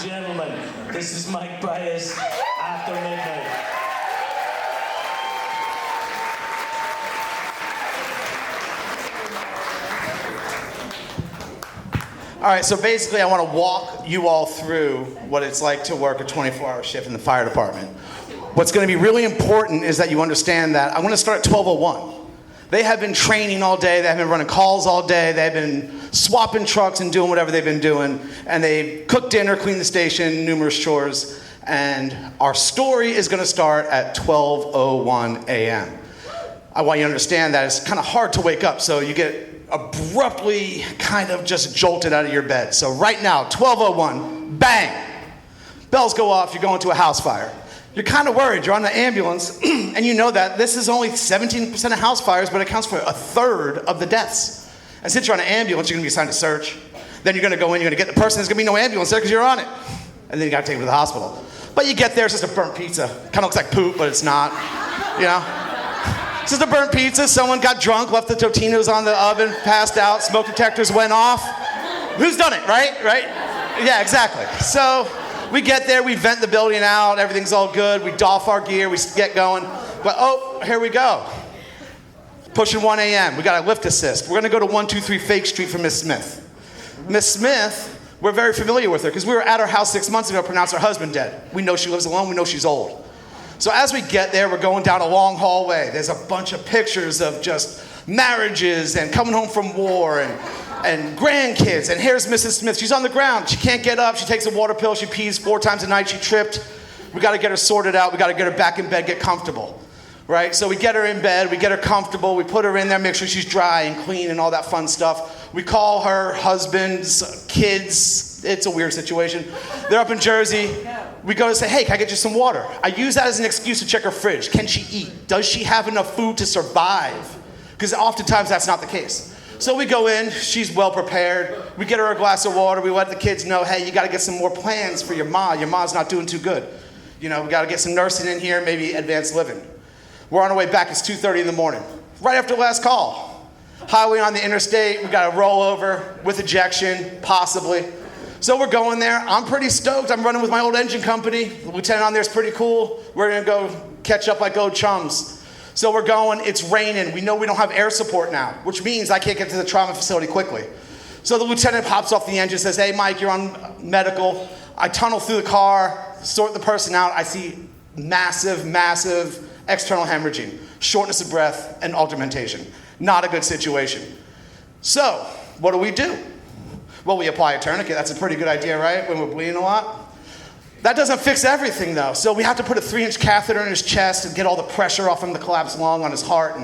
gentlemen, this is Mike Pias, After Midnight. All right, so basically I want to walk you all through what it's like to work a 24-hour shift in the fire department. What's going to be really important is that you understand that I'm going to start at 12:01. They have been training all day, they have been running calls all day, they've been swapping trucks and doing whatever they've been doing, and they've cooked dinner, cleaned the station, numerous chores, and our story is going to start at 12:01 a.m. I want you to understand that it's kind of hard to wake up, so you get abruptly kind of just jolted out of your bed. So right now, 12:01, bang! Bells go off, you're going to a house fire. You're kind of worried, you're on the ambulance, and you know that this is only 17% of house fires, but it accounts for a third of the deaths. And since you're on an ambulance, you're gonna be assigned to search. Then you're gonna go in, you're gonna get the person, there's gonna be no ambulance there because you're on it. And then you gotta take them to the hospital. But you get there, it's just a burnt pizza. Kind of looks like poop, but it's not, you know? It's just a burnt pizza, someone got drunk, left the Totinos on the oven, passed out, smoke detectors went off. Who's done it, right? Yeah, exactly. So, we get there, we vent the building out, everything's all good, we doff our gear, we get going. But oh, here we go. Pushing 1 a.m., we got a lift assist. We're gonna go to 123 Fake Street for Miss Smith. Miss Smith, we're very familiar with her because we were at her house 6 months ago, pronounced her husband dead. We know she lives alone, we know she's old. So as we get there, we're going down a long hallway. There's a bunch of pictures of just marriages and coming home from war and grandkids, and here's Mrs. Smith. She's on the ground, she can't get up, she takes a water pill, she pees 4 times a night, she tripped. We gotta get her sorted out, we gotta get her back in bed, get comfortable, right? So we get her in bed, we get her comfortable, we put her in there, make sure she's dry and clean and all that fun stuff. We call her husband's kids, it's a weird situation. They're up in Jersey. We go to say, hey, can I get you some water? I use that as an excuse to check her fridge. Can she eat? Does she have enough food to survive? Because oftentimes that's not the case. So we go in, she's well prepared. We get her a glass of water. We let the kids know, hey, you got to get some more plans for your ma. Your ma's not doing too good. You know, we got to get some nursing in here, maybe advanced living. We're on our way back. It's 2:30 in the morning, right after last call. Highway on the interstate. We got to roll over with ejection, possibly. So we're going there. I'm pretty stoked. I'm running with my old engine company. The lieutenant on there is pretty cool. We're going to go catch up like old chums. So we're going, it's raining. We know we don't have air support now, which means I can't get to the trauma facility quickly. So the lieutenant pops off the engine, says, hey, Mike, you're on medical. I tunnel through the car, sort the person out. I see massive, massive external hemorrhaging, shortness of breath, and augmentation. Not a good situation. So what do? Well, we apply a tourniquet. That's a pretty good idea, right? When we're bleeding a lot. That doesn't fix everything, though. So we have to put a 3-inch catheter in his chest and get all the pressure off from the collapsed lung on his heart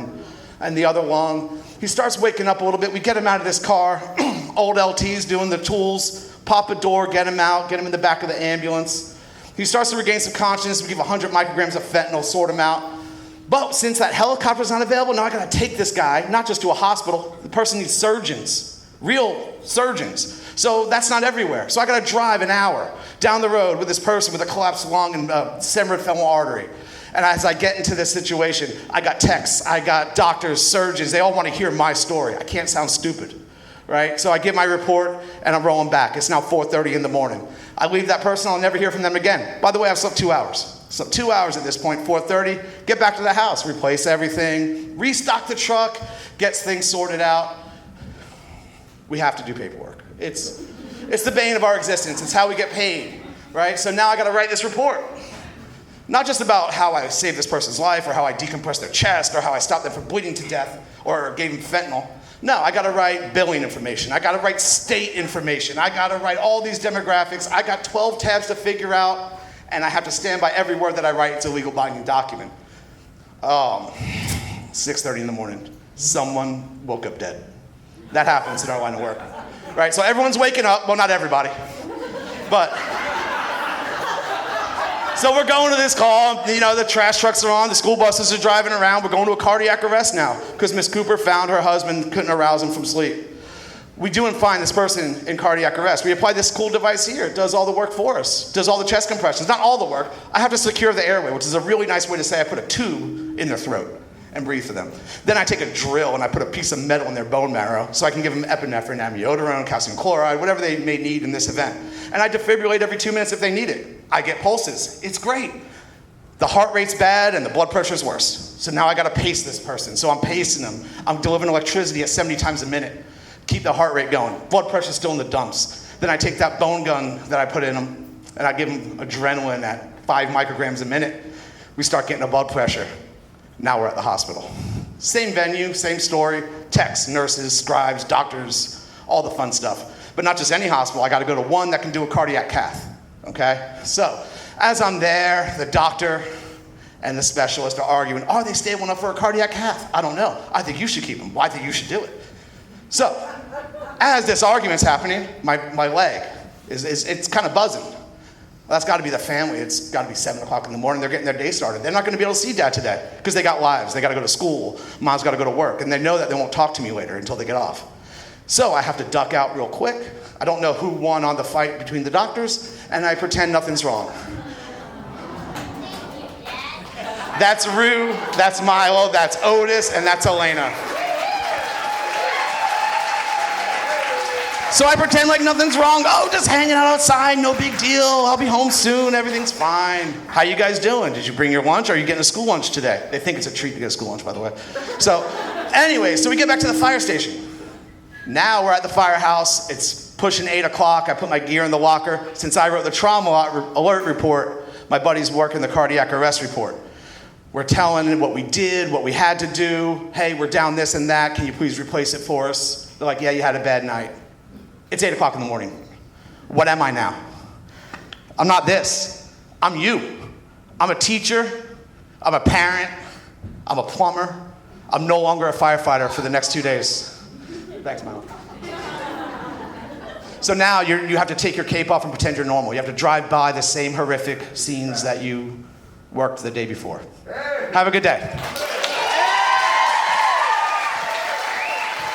and the other lung. He starts waking up a little bit. We get him out of this car. Old LT's doing the tools. Pop a door, get him out, get him in the back of the ambulance. He starts to regain some consciousness. We give 100 micrograms of fentanyl, sort him out. But since that helicopter's not available, now I gotta take this guy, not just to a hospital. The person needs surgeons, real surgeons. So that's not everywhere. So I gotta drive an hour down the road with this person with a collapsed lung and severed femoral artery. And as I get into this situation, I got texts, I got doctors, surgeons, they all wanna hear my story. I can't sound stupid, right? So I give my report and I'm rolling back. It's now 4:30 in the morning. I leave that person, I'll never hear from them again. By the way, I've slept 2 hours. So 2 hours at this point, 4:30, get back to the house, replace everything, restock the truck, gets things sorted out. We have to do paperwork. It's the bane of our existence. It's how we get paid, right? So now I gotta write this report. Not just about how I saved this person's life or how I decompressed their chest or how I stopped them from bleeding to death or gave them fentanyl. No, I gotta write billing information. I gotta write state information. I gotta write all these demographics. I got 12 tabs to figure out, and I have to stand by every word that I write. It's a legal binding document. 6:30 in the morning, someone woke up dead. That happens in our line of work, right? So everyone's waking up, well, not everybody, but. So we're going to this call, you know, the trash trucks are on, the school buses are driving around, we're going to a cardiac arrest now, because Miss Cooper found her husband couldn't arouse him from sleep. We do and find this person in cardiac arrest. We apply this cool device here. It does all the work for us. Does all the chest compressions. Not all the work. I have to secure the airway, which is a really nice way to say I put a tube in their throat. and breathe for them. Then I take a drill and I put a piece of metal in their bone marrow so I can give them epinephrine, amiodarone, calcium chloride, whatever they may need in this event. And I defibrillate every 2 minutes if they need it. I get pulses. It's great. The heart rate's bad and the blood pressure's worse. So now I gotta pace this person. So I'm pacing them. I'm delivering electricity at 70 times a minute. Keep the heart rate going. Blood pressure's still in the dumps. Then I take that bone gun that I put in them and I give them adrenaline at 5 micrograms a minute. We start getting a blood pressure. Now we're at the hospital. Same venue, same story, techs, nurses, scribes, doctors, all the fun stuff. But not just any hospital, I gotta go to one that can do a cardiac cath, okay? So, as I'm there, the doctor and the specialist are arguing, are they stable enough for a cardiac cath? I don't know. I think you should keep them. Well, I think you should do it. So, as this argument's happening, my leg it's kind of buzzing. Well, that's got to be the family. It's got to be 7 o'clock in the morning. They're getting their day started. They're not going to be able to see dad today because they got lives. They got to go to school. Mom's got to go to work. And they know that they won't talk to me later until they get off. So I have to duck out real quick. I don't know who won on the fight between the doctors, and I pretend nothing's wrong. That's Rue, that's Milo, that's Otis, and that's Elena. So I pretend like nothing's wrong. Oh, just hanging out outside, no big deal. I'll be home soon, everything's fine. How you guys doing? Did you bring your lunch? Are you getting a school lunch today? They think it's a treat to get a school lunch, by the way. So anyway, so we get back to the fire station. Now we're at the firehouse. It's pushing 8 o'clock. I put my gear in the locker. Since I wrote the trauma alert report, my buddy's working the cardiac arrest report. We're telling him what we did, what we had to do. Hey, we're down this and that. Can you please replace it for us? They're like, yeah, you had a bad night. It's 8 o'clock in the morning. What am I now? I'm not this. I'm you. I'm a teacher. I'm a parent. I'm a plumber. I'm no longer a firefighter for the next 2 days. Thanks, Milo. So now you have to take your cape off and pretend you're normal. You have to drive by the same horrific scenes that you worked the day before. Have a good day.